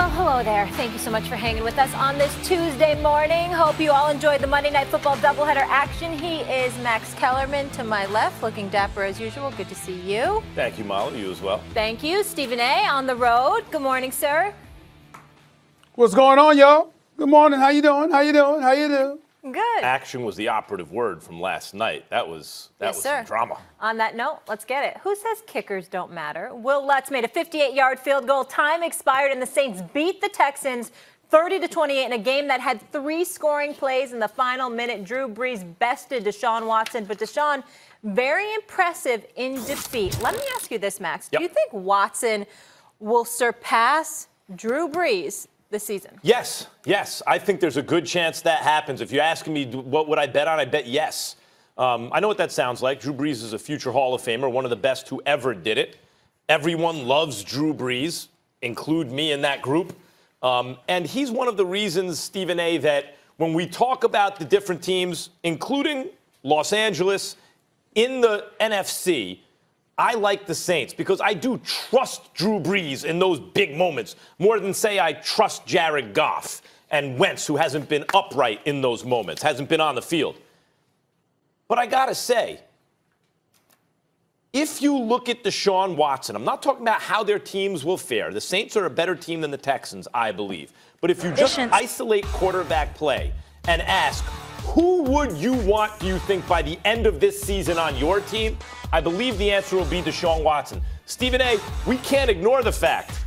Well, hello there. Thank you so much for hanging with us on this Tuesday morning. Hope you all enjoyed the Monday Night Football doubleheader action. He is Max Kellerman to my left, looking dapper as usual. Good to see you. Thank you, Molly. You as well. Thank you. Stephen A. on the road. Good morning, sir. What's going on, y'all? Good morning. How you doing? How you doing? How you doing? Good. Action was the operative word from last night. That was some drama. On that note, let's get it. Who says kickers don't matter? Will Lutz made a 58-yard field goal. Time expired, and the Saints beat the Texans 30-28 in a game that had 3 scoring plays in the final minute. Drew Brees bested Deshaun Watson, but Deshaun, very impressive in defeat. Let me ask you this, Max. Do you think Watson will surpass Drew Brees this season? Yes. I think there's a good chance that happens. If you're asking me what would I bet on, I bet yes. I know what that sounds like. Drew Brees is a future Hall of Famer, one of the best who ever did it. Everyone loves Drew Brees, include me in that group. And he's one of the reasons, Stephen A., that when we talk about the different teams, including Los Angeles, in the NFC, I like the Saints because I do trust Drew Brees in those big moments more than, say, I trust Jared Goff and Wentz, who hasn't been upright in those moments, hasn't been on the field. But I got to say, if you look at Deshaun Watson, I'm not talking about how their teams will fare. The Saints are a better team than the Texans, I believe. But if you just isolate quarterback play and ask, who would you want, do you think, by the end of this season on your team? I believe the answer will be Deshaun Watson. Stephen A., we can't ignore the fact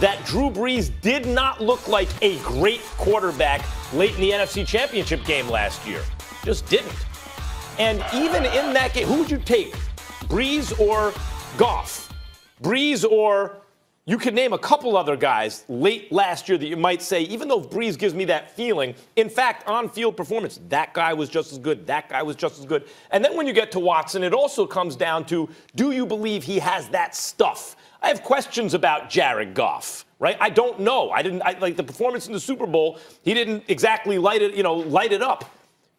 that Drew Brees did not look like a great quarterback late in the NFC Championship game last year. Just didn't. And even in that game, who would you take? Brees or Goff? Brees or you could name a couple other guys late last year that you might say, even though Brees gives me that feeling, in fact, on-field performance, that guy was just as good, that guy was just as good. And then when you get to Watson, it also comes down to, do you believe he has that stuff? I have questions about Jared Goff, right? I don't know. I like the performance in the Super Bowl. He didn't exactly light it up.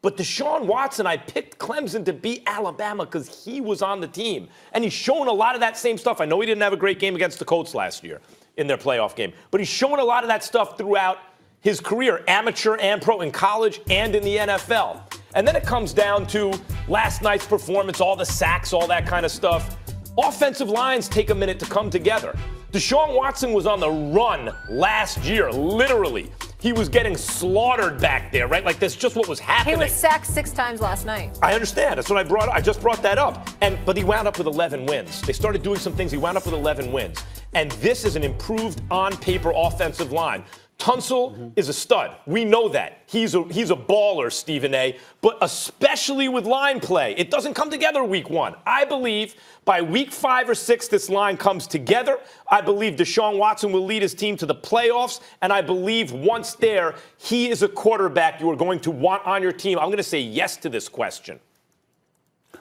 But Deshaun Watson, I picked Clemson to beat Alabama because he was on the team. And he's shown a lot of that same stuff. I know he didn't have a great game against the Colts last year in their playoff game. But he's shown a lot of that stuff throughout his career, amateur and pro, in college and in the NFL. And then it comes down to last night's performance, all the sacks, all that kind of stuff. Offensive lines take a minute to come together. Deshaun Watson was on the run last year, literally. He was getting slaughtered back there, right? Like, that's just what was happening. He was sacked 6 times last night. I understand. That's what I just brought that up. But he wound up with 11 wins. They started doing some things. He wound up with 11 wins. And this is an improved on-paper offensive line. Tunsil is a stud. We know that. He's a baller, Stephen A., but especially with line play. It doesn't come together week 1. I believe by week 5 or 6, this line comes together. I believe Deshaun Watson will lead his team to the playoffs, and I believe once there, he is a quarterback you are going to want on your team. I'm going to say yes to this question.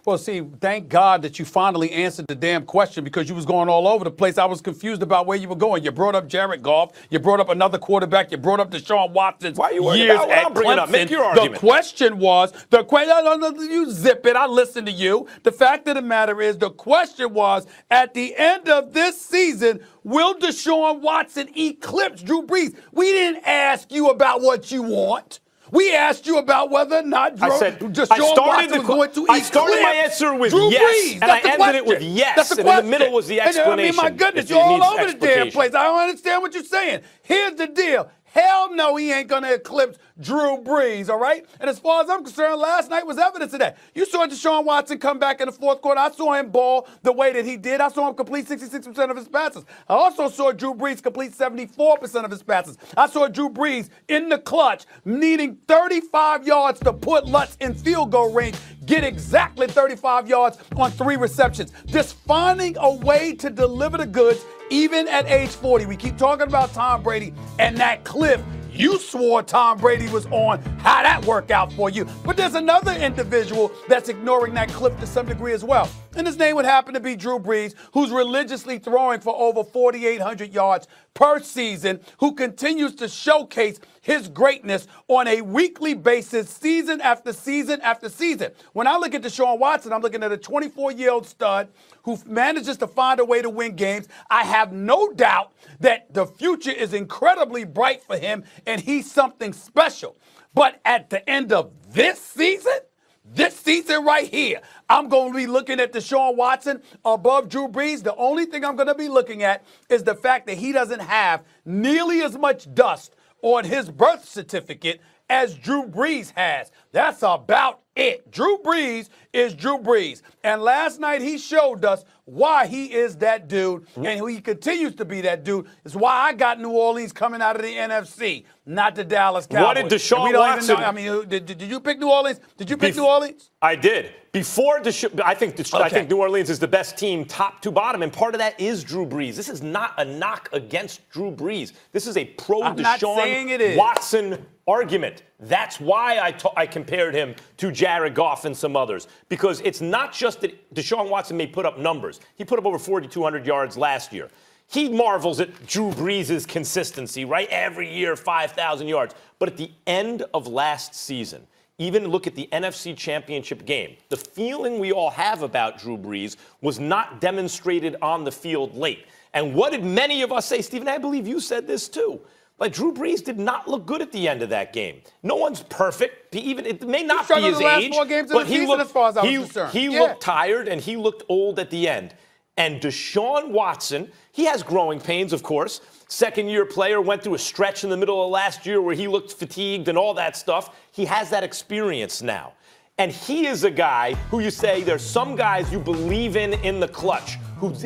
Well, see, thank God that you finally answered the damn question because you was going all over the place. I was confused about where you were going. You brought up Jared Goff. You brought up another quarterback. You brought up Deshaun Watson's Why are you worried years about what at I'm bringing Clemson. up? Make your argument. The question was, you zip it. I listened to you. The fact of the matter is, the question was, at the end of this season, will Deshaun Watson eclipse Drew Brees? We didn't ask you about what you want. We asked you about whether or not Deshaun Watson was going to eclipse I started my answer with Drew yes, Brees. and I ended it with yes, and in the middle was the explanation. I mean, my goodness, you're all over the damn place. I don't understand what you're saying. Here's the deal. Hell no, he ain't going to eclipse Drew Brees, all right? And as far as I'm concerned, last night was evidence of that. You saw Deshaun Watson come back in the fourth quarter. I saw him ball the way that he did. I saw him complete 66% of his passes. I also saw Drew Brees complete 74% of his passes. I saw Drew Brees in the clutch, needing 35 yards to put Lutz in field goal range, get exactly 35 yards on 3 receptions. Just finding a way to deliver the goods even at age 40. We keep talking about Tom Brady and that cliff you swore Tom Brady was on. How'd that work out for you? But there's another individual that's ignoring that cliff to some degree as well. and his name would happen to be Drew Brees, who's religiously throwing for over 4,800 yards per season, who continues to showcase his greatness on a weekly basis, season after season after season. When I look at Deshaun Watson, I'm looking at a 24-year-old stud who manages to find a way to win games. I have no doubt that the future is incredibly bright for him, and he's something special. But at the end of this season right here, I'm going to be looking at Deshaun Watson above Drew Brees. The only thing I'm going to be looking at is the fact that he doesn't have nearly as much dust on his birth certificate as Drew Brees has. That's about it. Drew Brees is Drew Brees. And last night he showed us why he is that dude, and he continues to be that dude. It's why I got New Orleans coming out of the NFC, not the Dallas Cowboys. What did Deshaun Watson? I mean, did you pick New Orleans? Did you pick New Orleans? I did. Before I think New Orleans is the best team, top to bottom, and part of that is Drew Brees. This is not a knock against Drew Brees. This is a pro-Deshaun Watson argument. That's why I compared him to Jared Goff and some others, because it's not just that Deshaun Watson may put up numbers. He put up over 4,200 yards last year. He marvels at Drew Brees' consistency, right? Every year, 5,000 yards. But at the end of last season, even look at the NFC Championship game, the feeling we all have about Drew Brees was not demonstrated on the field late. And what did many of us say? Stephen, I believe you said this too. Like, Drew Brees did not look good at the end of that game. No one's perfect. It may not be his age, but he looked tired and he looked old at the end. And Deshaun Watson, he has growing pains, of course. Second-year player, went through a stretch in the middle of last year where he looked fatigued and all that stuff. He has that experience now. And he is a guy who you say there's some guys you believe in the clutch, whose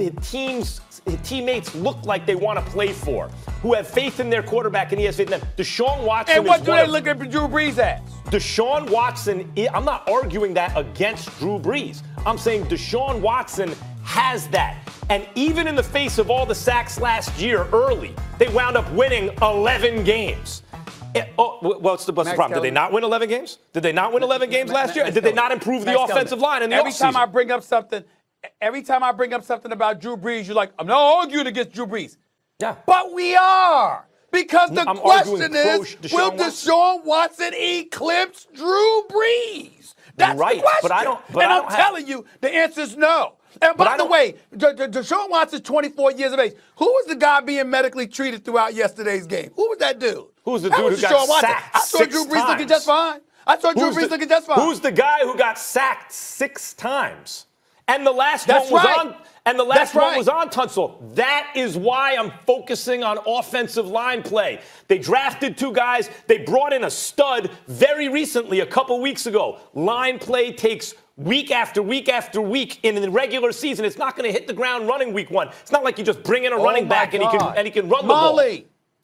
teammates look like they want to play for, who have faith in their quarterback and he has faith in them. Deshaun Watson and what do they look at Drew Brees as? Deshaun Watson, I'm not arguing that against Drew Brees. I'm saying Deshaun Watson has that. And even in the face of all the sacks last year early, they wound up winning 11 games. What's the problem? Did they not win 11 games? Did they not win 11 games last year? And did they not improve the offensive line in the offseason? Every time I bring up something about Drew Brees, you're like, I'm not arguing against Drew Brees. Yeah. But we are. Because the question is, will Deshaun Watson eclipse Drew Brees? That's the question. But I'm telling you, the answer is no. And by the way, Deshaun Watson's 24 years of age. Who was the guy being medically treated throughout yesterday's game? Who was that dude? Who was the dude who got sacked? I saw Drew Brees looking just fine. Who's the guy who got sacked 6 times? And the last one was on Tunsil. That is why I'm focusing on offensive line play. They drafted 2 guys. They brought in a stud very recently, a couple weeks ago. Line play takes week after week after week in the regular season. It's not going to hit the ground running week 1. It's not like you just bring in a running back and he can run the ball.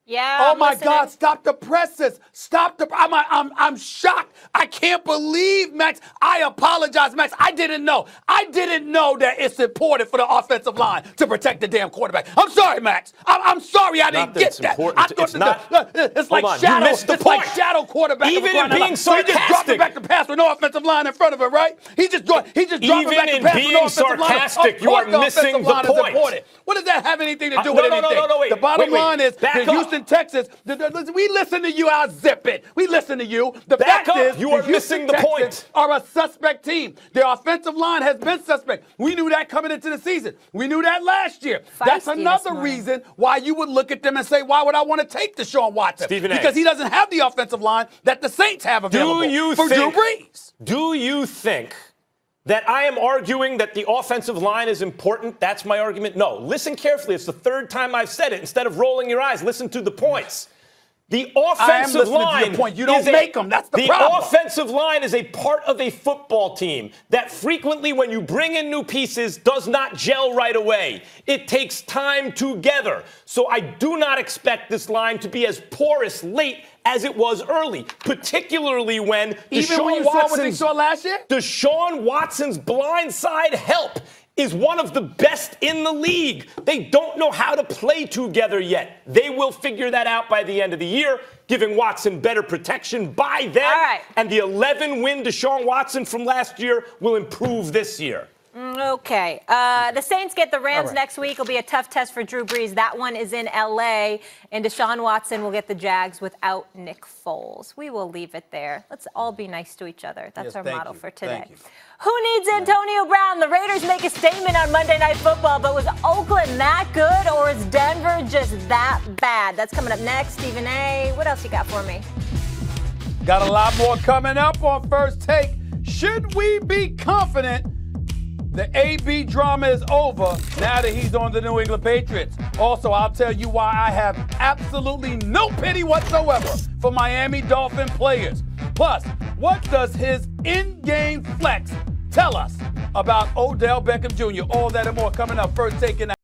Yeah. Oh my God! Stop the presses! Stop the! I'm shocked. I can't believe, Max. I apologize, Max. I didn't know. I didn't know that it's important for the offensive line to protect the damn quarterback. I'm sorry, Max. I'm sorry. I didn't get that. I thought it's like shadow. It's like shadow quarterback. Even in being sarcastic, he just dropped it back to pass with no offensive line in front of it, right? He just dropped it back to pass with no offensive line. Sarcastic, you are missing the point. What does that have anything to do with anything? No, the bottom line is the Houston Texans, we listen to you, I'll zip it. We listen to you. The fact is, you are missing the point. Are a suspect team. Their offensive line has been suspect. We knew that coming into the season. We knew that last year. That's another reason why you would look at them and say, why would I want to take Deshaun Watson? Because he doesn't have the offensive line that the Saints have available for Drew Brees. Do you think that I am arguing that the offensive line is important? That's my argument. No. Listen carefully. It's the 3rd time I've said it. Instead of rolling your eyes, listen to the points. The offensive line. You don't make them. That's the problem. The offensive line is a part of a football team that frequently, when you bring in new pieces, does not gel right away. It takes time together. So I do not expect this line to be as porous late as it was early, particularly when Deshaun Watson's blindside help is one of the best in the league. They don't know how to play together yet. They will figure that out by the end of the year, giving Watson better protection by then. And the 11-win Deshaun Watson from last year will improve this year. Okay. The Saints get the Rams right. next week. It'll be a tough test for Drew Brees. That one is in L.A., and Deshaun Watson will get the Jags without Nick Foles. We will leave it there. Let's all be nice to each other. That's Yes, our thank motto you. for today. Thank you. Who needs Antonio Brown? The Raiders make a statement on Monday Night Football, but was Oakland that good, or is Denver just that bad? That's coming up next. Stephen A., what else you got for me? Got a lot more coming up on First Take. Should we be confident the AB drama is over now that he's on the New England Patriots? Also, I'll tell you why I have absolutely no pity whatsoever for Miami Dolphin players. Plus, what does his in-game flex tell us about Odell Beckham Jr.? All that and more coming up. First Take in